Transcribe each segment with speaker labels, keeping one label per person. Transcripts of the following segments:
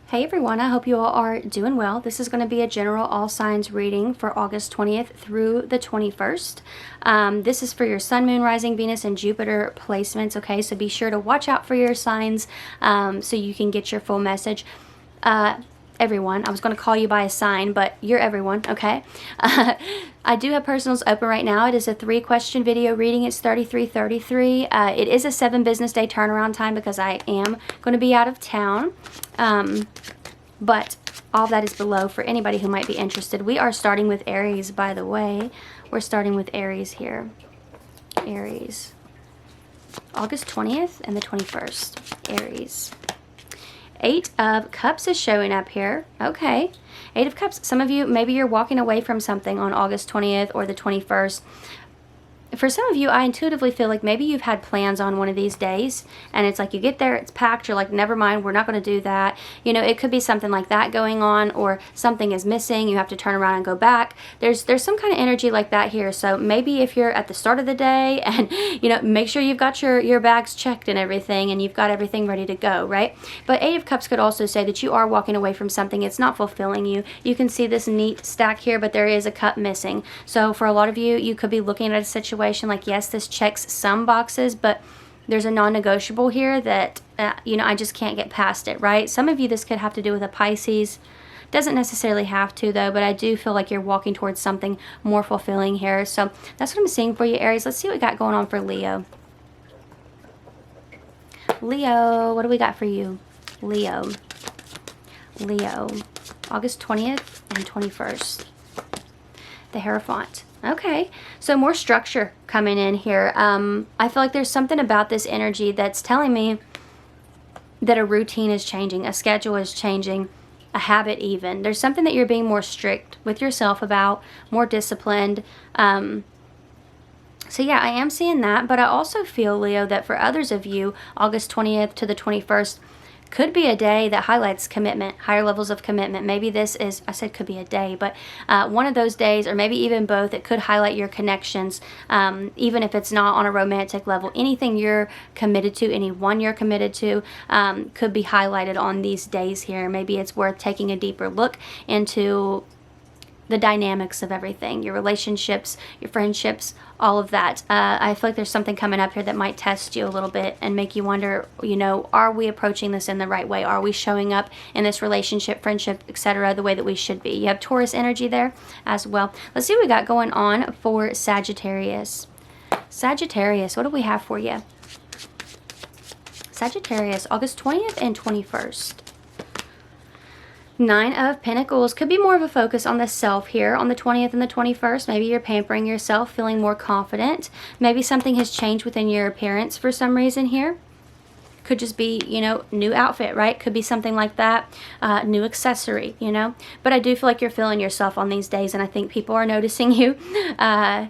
Speaker 1: Hey everyone, I hope you all are doing well. This is going to be a general all signs reading for August 20th through the 21st. This is for your Sun, Moon, Rising, Venus, and Jupiter placements, okay? So be sure to watch out for your signs so you can get your full message. Everyone, I was going to call you by a sign, but you're everyone, okay? I do have personals open right now. It is a 3-question video reading. It's $33.33. It is a 7 business day turnaround time because I am going to be out of town. But all that is below for anybody who might be interested. We are starting with Aries, by the way. We're starting with Aries here. Aries. August 20th and the 21st. Aries. 8 of Cups is showing up here. Okay. 8 of Cups. Some of you, maybe you're walking away from something on August 20th or the 21st. For some of you, I intuitively feel like maybe you've had plans on one of these days and it's like you get there, it's packed, you're like, never mind, we're not going to do that. You know, it could be something like that going on, or something is missing, you have to turn around and go back. There's some kind of energy like that here. So maybe if you're at the start of the day and, you know, make sure you've got your bags checked and everything and you've got everything ready to go, right? But 8 of Cups could also say that you are walking away from something. It's not fulfilling you. You can see this neat stack here, but there is a cup missing. So for a lot of you, you could be looking at a situation like, yes, this checks some boxes, but there's a non-negotiable here that you know, I just can't get past it, right? Some of you, this could have to do with a Pisces. Doesn't necessarily have to though, but I do feel like you're walking towards something more fulfilling here. So that's what I'm seeing for you, Aries. Let's see what we got going on for Leo. Leo, what do we got for you? Leo. August 20th and 21st. The Hierophant. Okay, so more structure coming in here. I feel like there's something about this energy that's telling me that a routine is changing, a schedule is changing, a habit even. There's something that you're being more strict with yourself about, more disciplined. So yeah, I am seeing that, but I also feel, Leo, that for others of you, August 20th to the 21st could be a day that highlights commitment, higher levels of commitment. Maybe this is, I said could be a day, but one of those days, or maybe even both, it could highlight your connections, even if it's not on a romantic level. Anything you're committed to, anyone you're committed to, could be highlighted on these days here. Maybe it's worth taking a deeper look into the dynamics of everything, your relationships, your friendships, all of that. I feel like there's something coming up here that might test you a little bit and make you wonder, you know, are we approaching this in the right way? Are we showing up in this relationship, friendship, etc., the way that we should be? You have Taurus energy there as well. Let's see what we got going on for Sagittarius. Sagittarius, what do we have for you? Sagittarius, August 20th and 21st. 9 of Pentacles could be more of a focus on the self here on the 20th and the 21st. Maybe you're pampering yourself, feeling more confident. Maybe something has changed within your appearance for some reason here. Could just be, you know, new outfit, right? Could be something like that. New accessory, you know. But I do feel like you're feeling yourself on these days, and I think people are noticing you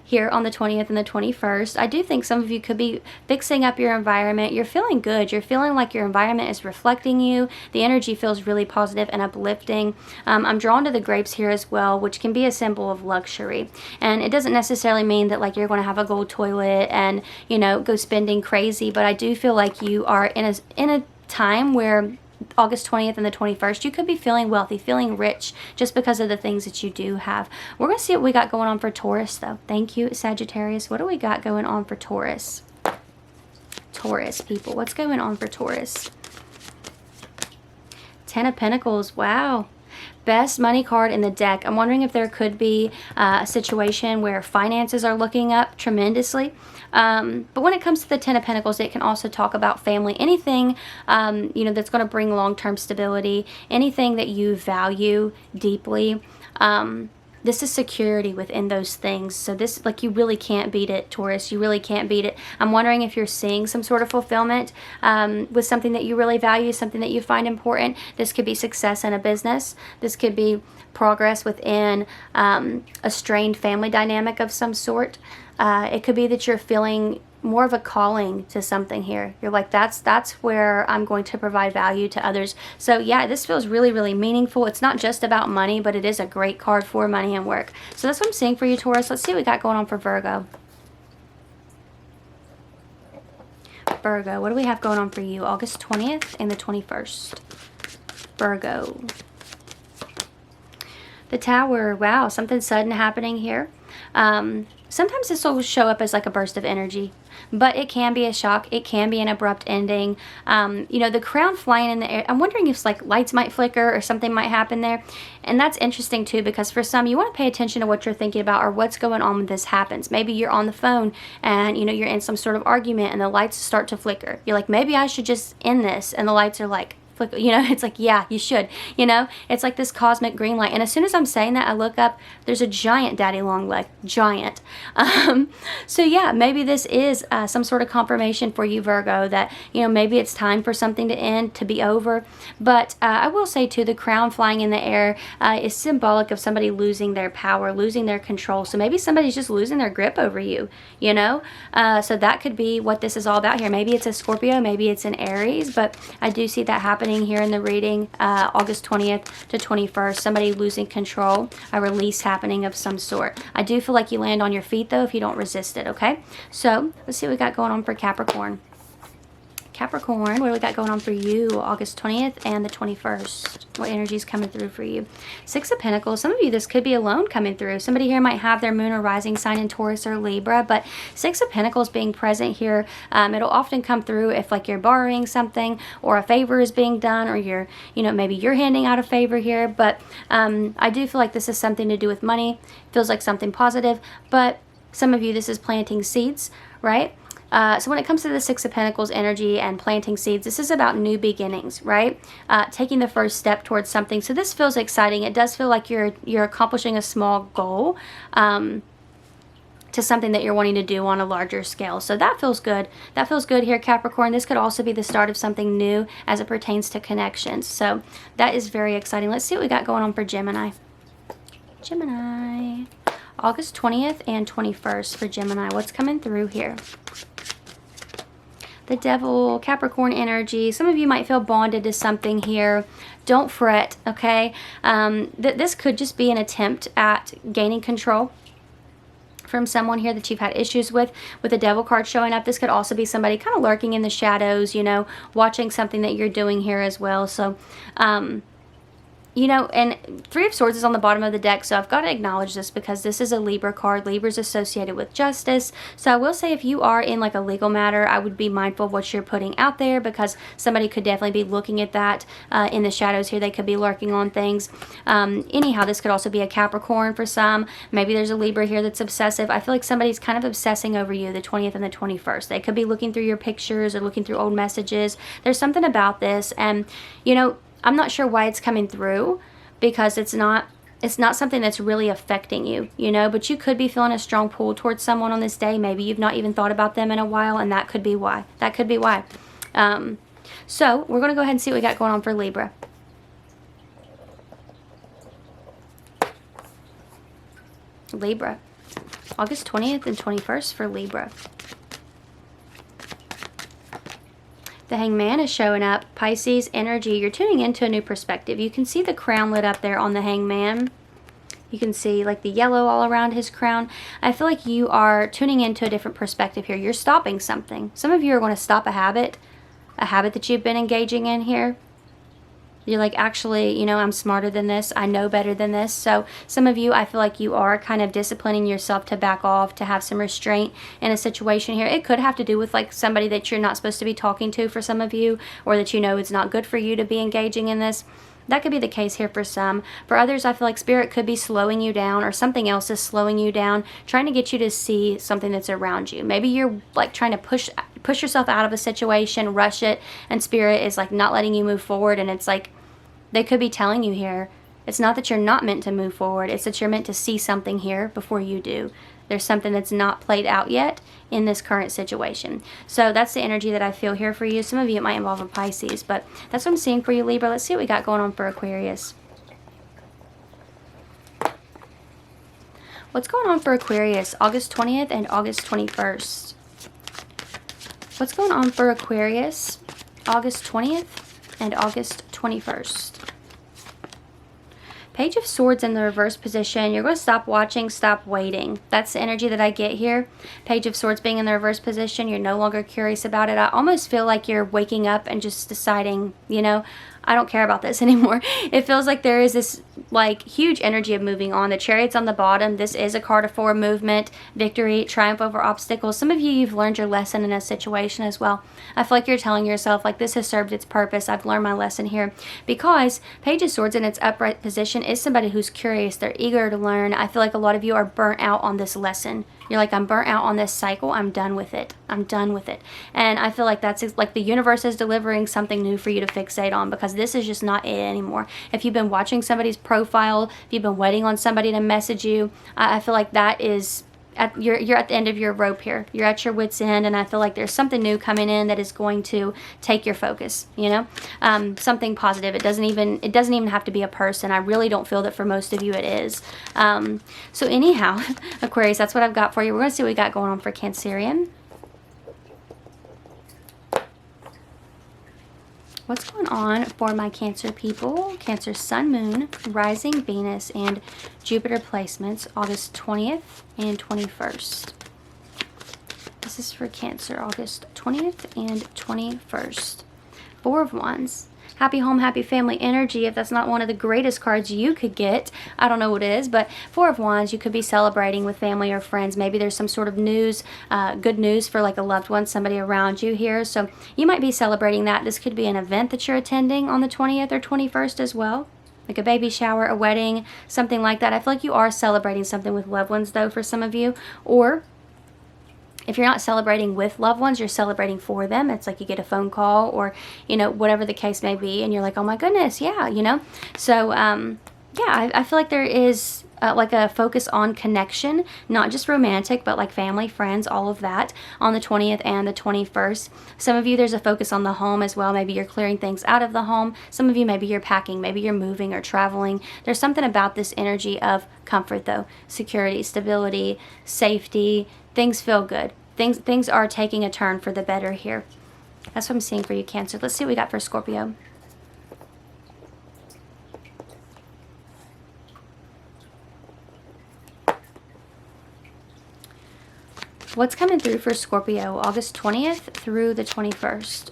Speaker 1: here on the 20th and the 21st. I do think some of you could be fixing up your environment. You're feeling good. You're feeling like your environment is reflecting you. The energy feels really positive and uplifting. I'm drawn to the grapes here as well, which can be a symbol of luxury. And it doesn't necessarily mean that like you're going to have a gold toilet and, you know, go spending crazy, but I do feel like you are in a time where August 20th and the 21st, you could be feeling wealthy, feeling rich, just because of the things that you do have. We're going to see what we got going on for Taurus, though. Thank you, Sagittarius. What do we got going on for Taurus? Taurus, people. What's going on for Taurus? 10 of Pentacles. Wow. Best money card in the deck. I'm wondering if there could be a situation where finances are looking up tremendously. But when it comes to the 10 of Pentacles, it can also talk about family. Anything, you know, that's going to bring long-term stability. Anything that you value deeply. This is security within those things. So this, like, you really can't beat it, Taurus. You really can't beat it. I'm wondering if you're seeing some sort of fulfillment with something that you really value, something that you find important. This could be success in a business. This could be progress within a strained family dynamic of some sort. It could be that you're feeling more of a calling to something here. You're like, that's where I'm going to provide value to others. So yeah, this feels really, really meaningful. It's not just about money, but it is a great card for money and work. So that's what I'm seeing for you, Taurus. Let's see what we got going on for Virgo. Virgo, what do we have going on for you? August 20th and the 21st. Virgo. The Tower. Wow, something sudden happening here. Sometimes this will show up as like a burst of energy, but it can be a shock. It can be an abrupt ending. You know, the crown flying in the air, I'm wondering if like lights might flicker or something might happen there. And that's interesting too, because for some, you want to pay attention to what you're thinking about or what's going on when this happens. Maybe you're on the phone and, you know, you're in some sort of argument and the lights start to flicker. You're like, maybe I should just end this. And the lights are like, you know, it's like, yeah, you should, you know, it's like this cosmic green light. And as soon as I'm saying that, I look up, there's a giant daddy long leg, giant. So yeah, maybe this is some sort of confirmation for you, Virgo, that, you know, maybe it's time for something to end, to be over. But I will say too, the crown flying in the air is symbolic of somebody losing their power, losing their control. So maybe somebody's just losing their grip over you, you know. So that could be what this is all about here. Maybe it's a Scorpio, maybe it's an Aries, but I do see that happening here in the reading, August 20th to 21st, somebody losing control, a release happening of some sort. I do feel like you land on your feet though if you don't resist it, okay? So let's see what we got going on for Capricorn. Capricorn, what do we got going on for you August 20th and the 21st? What energy is coming through for you? Six of Pentacles. Some of you, this could be alone coming through. Somebody here might have their moon or rising sign in Taurus or Libra, but Six of Pentacles being present here, it'll often come through if like you're borrowing something or a favor is being done, or you're, you know, maybe you're handing out a favor here. But I do feel like this is something to do with money. Feels like something positive, but some of you, this is planting seeds, right? So when it comes to the Six of Pentacles energy and planting seeds, this is about new beginnings, right? Taking the first step towards something. So this feels exciting. It does feel like you're accomplishing a small goal to something that you're wanting to do on a larger scale. So that feels good. That feels good here, Capricorn. This could also be the start of something new as it pertains to connections. So that is very exciting. Let's see what we got going on for Gemini. Gemini. August 20th and 21st for Gemini. What's coming through here? The Devil, Capricorn energy. Some of you might feel bonded to something here. Don't fret, okay? This could just be an attempt at gaining control from someone here that you've had issues with the Devil card showing up. This could also be somebody kind of lurking in the shadows, you know, watching something that you're doing here as well. So, you know, and Three of Swords is on the bottom of the deck, so I've got to acknowledge this because this is a Libra card. Libra is associated with justice. So I will say if you are in like a legal matter, I would be mindful of what you're putting out there, because somebody could definitely be looking at that in the shadows here. They could be lurking on things. Anyhow, this could also be a Capricorn for some. Maybe there's a Libra here that's obsessive. I feel like somebody's kind of obsessing over you the 20th and the 21st. They could be looking through your pictures or looking through old messages. There's something about this, and, you know, I'm not sure why it's coming through, because it's not something that's really affecting you, you know, but you could be feeling a strong pull towards someone on this day. Maybe you've not even thought about them in a while, and that could be why. That could be why. So we're going to go ahead and see what we got going on for Libra. Libra. August 20th and 21st for Libra. The Hangman is showing up. Pisces energy. You're tuning into a new perspective. You can see the crown lit up there on the Hangman. You can see like the yellow all around his crown. I feel like you are tuning into a different perspective here. You're stopping something. Some of you are going to stop a habit that you've been engaging in here. You're like, actually, you know, I'm smarter than this. I know better than this. So some of you, I feel like you are kind of disciplining yourself to back off, to have some restraint in a situation here. It could have to do with like somebody that you're not supposed to be talking to for some of you, or that you know it's not good for you to be engaging in this. That could be the case here for some. For others, I feel like Spirit could be slowing you down, or something else is slowing you down, trying to get you to see something that's around you. Maybe you're like trying to push yourself out of a situation, rush it, and Spirit is like not letting you move forward. And it's like they could be telling you here, it's not that you're not meant to move forward, it's that you're meant to see something here before you do. There's something that's not played out yet in this current situation. So that's the energy that I feel here for you. Some of you, it might involve a Pisces, but that's what I'm seeing for you, Libra. Let's see what we got going on for Aquarius. What's going on for Aquarius, August 20th and August 21st? What's going on for Aquarius, August 20th and August 21st? Page of Swords in the reverse position. You're going to stop watching, stop waiting. That's the energy that I get here. Page of Swords being in the reverse position. You're no longer curious about it. I almost feel like you're waking up and just deciding, you know, I don't care about this anymore. It feels like there is this like huge energy of moving on. The Chariot's on the bottom. This is a card of forward movement, victory, triumph over obstacles. Some of you, you've learned your lesson in a situation as well. I feel like you're telling yourself like this has served its purpose. I've learned my lesson here, because Page of Swords in its upright position is somebody who's curious. They're eager to learn. I feel like a lot of you are burnt out on this lesson. You're like, I'm burnt out on this cycle. I'm done with it. I'm done with it. And I feel like that's like the universe is delivering something new for you to fixate on, because this is just not it anymore. If you've been watching somebody's profile, if you've been waiting on somebody to message you, I feel like that is you're at the end of your rope here. You're at your wit's end, and I feel like there's something new coming in that is going to take your focus, you know, something positive. It doesn't even have to be a person. I really don't feel that for most of you it is. So anyhow, Aquarius, that's what I've got for you. We're going to see what we got going on for Cancerian. What's going on for my Cancer people? Cancer Sun, Moon, Rising, Venus, and Jupiter placements, August 20th and 21st. This is for Cancer, August 20th and 21st. Four of Wands. Happy home, happy family energy. If that's not one of the greatest cards you could get, I don't know what it is, but Four of Wands, you could be celebrating with family or friends. Maybe there's some sort of news, good news for like a loved one, somebody around you here. So you might be celebrating that. This could be an event that you're attending on the 20th or 21st as well. Like a baby shower, a wedding, something like that. I feel like you are celebrating something with loved ones though for some of you. Or if you're not celebrating with loved ones, you're celebrating for them. It's like you get a phone call or, you know, whatever the case may be. And you're like, oh my goodness, yeah, you know. So, yeah, I feel like there is like a focus on connection, not just romantic, but like family, friends, all of that on the 20th and the 21st. Some of you, there's a focus on the home as well. Maybe you're clearing things out of the home. Some of you, maybe you're packing, maybe you're moving or traveling. There's something about this energy of comfort though, security, stability, safety. Things feel good. Things are taking a turn for the better here. That's what I'm seeing for you, Cancer. Let's see what we got for Scorpio. What's coming through for Scorpio, August 20th through the 21st?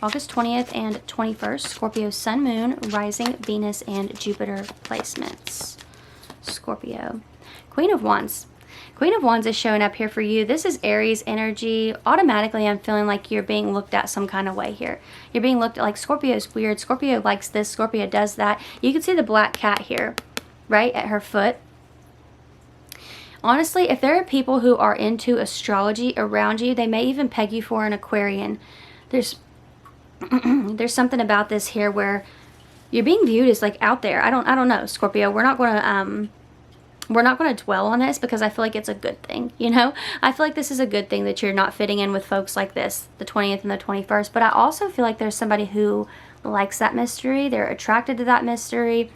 Speaker 1: August 20th and 21st, Scorpio Sun, Moon, Rising, Venus, and Jupiter placements. Scorpio. Queen of Wands. Queen of Wands is showing up here for you. This is Aries energy. Automatically, I'm feeling like you're being looked at some kind of way here. You're being looked at like Scorpio is weird. Scorpio likes this. Scorpio does that. You can see the black cat here, right, at her foot. Honestly, if there are people who are into astrology around you, they may even peg you for an Aquarian. There's something about this here where you're being viewed as like out there. I don't know, Scorpio. We're not going to dwell on this because I feel like it's a good thing, you know? I feel like this is a good thing that you're not fitting in with folks like this, the 20th and the 21st. But I also feel like there's somebody who likes that mystery. They're attracted to that mystery.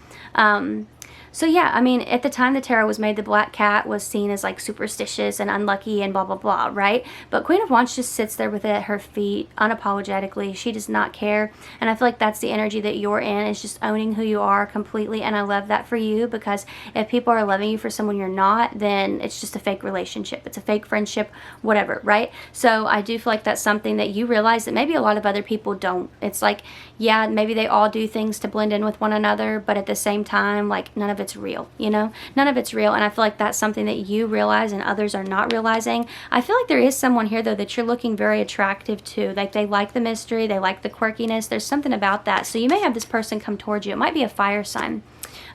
Speaker 1: So yeah, I mean, at the time the tarot was made, the black cat was seen as like superstitious and unlucky and blah, blah, blah, right? But Queen of Wands just sits there with it at her feet unapologetically. She does not care. And I feel like that's the energy that you're in, is just owning who you are completely. And I love that for you, because if people are loving you for someone you're not, then it's just a fake relationship. It's a fake friendship, whatever, right? So I do feel like that's something that you realize that maybe a lot of other people don't. It's like, yeah, maybe they all do things to blend in with one another, but at the same time, like none of it's real, you know? None of it's real. And I feel like that's something that you realize and others are not realizing. I feel like there is someone here though that you're looking very attractive to. Like they like the mystery, they like the quirkiness. There's something about that. So you may have this person come towards you. It might be a fire sign.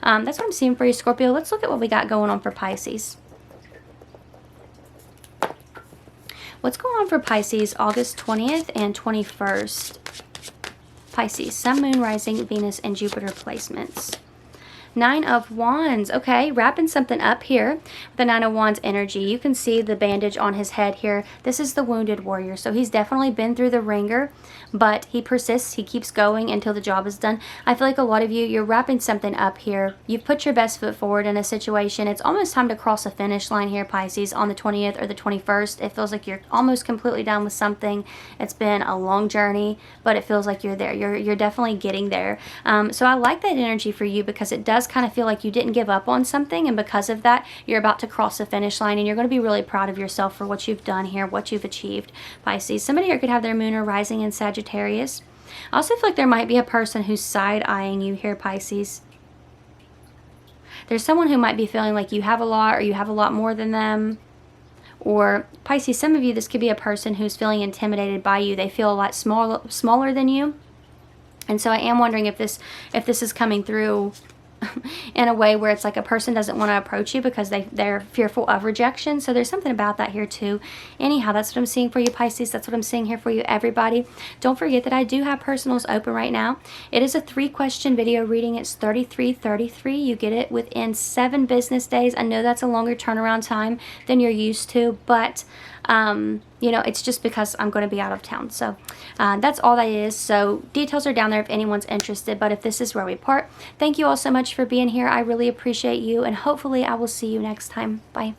Speaker 1: That's what I'm seeing for you, Scorpio. Let's look at what we got going on for Pisces. What's going on for Pisces, August 20th and 21st? Pisces, Sun, Moon, Rising, Venus, and Jupiter placements. Nine of Wands. Okay, wrapping something up here with the Nine of Wands energy. You can see the bandage on his head here. This is the wounded warrior. So he's definitely been through the ringer, but he persists. He keeps going until the job is done. I feel like a lot of you, you're wrapping something up here. You've put your best foot forward in a situation. It's almost time to cross a finish line here, Pisces, on the 20th or the 21st. It feels like you're almost completely done with something. It's been a long journey, but it feels like you're there. You're definitely getting there. So I like that energy for you, because it does kind of feel like you didn't give up on something, and because of that you're about to cross the finish line, and you're going to be really proud of yourself for what you've done here, what you've achieved, Pisces. Somebody here could have their moon or rising in Sagittarius. I also feel like there might be a person who's side-eyeing you here, Pisces. There's someone who might be feeling like you have a lot, or you have a lot more than them. Or Pisces, some of you, this could be a person who's feeling intimidated by you. They feel a lot smaller than you. And so I am wondering if this is coming through in a way where it's like a person doesn't want to approach you because they're fearful of rejection. So there's something about that here too. Anyhow, that's what I'm seeing for you, Pisces. That's what I'm seeing here for you, everybody. Don't forget that I do have personals open right now. It is a 3-question video reading. It's $33.33. You get it within 7 business days. I know that's a longer turnaround time than you're used to, but you know, it's just because I'm going to be out of town. So that's all that is. So details are down there if anyone's interested. But if this is where we part, thank you all so much for being here. I really appreciate you, and hopefully I will see you next time. Bye.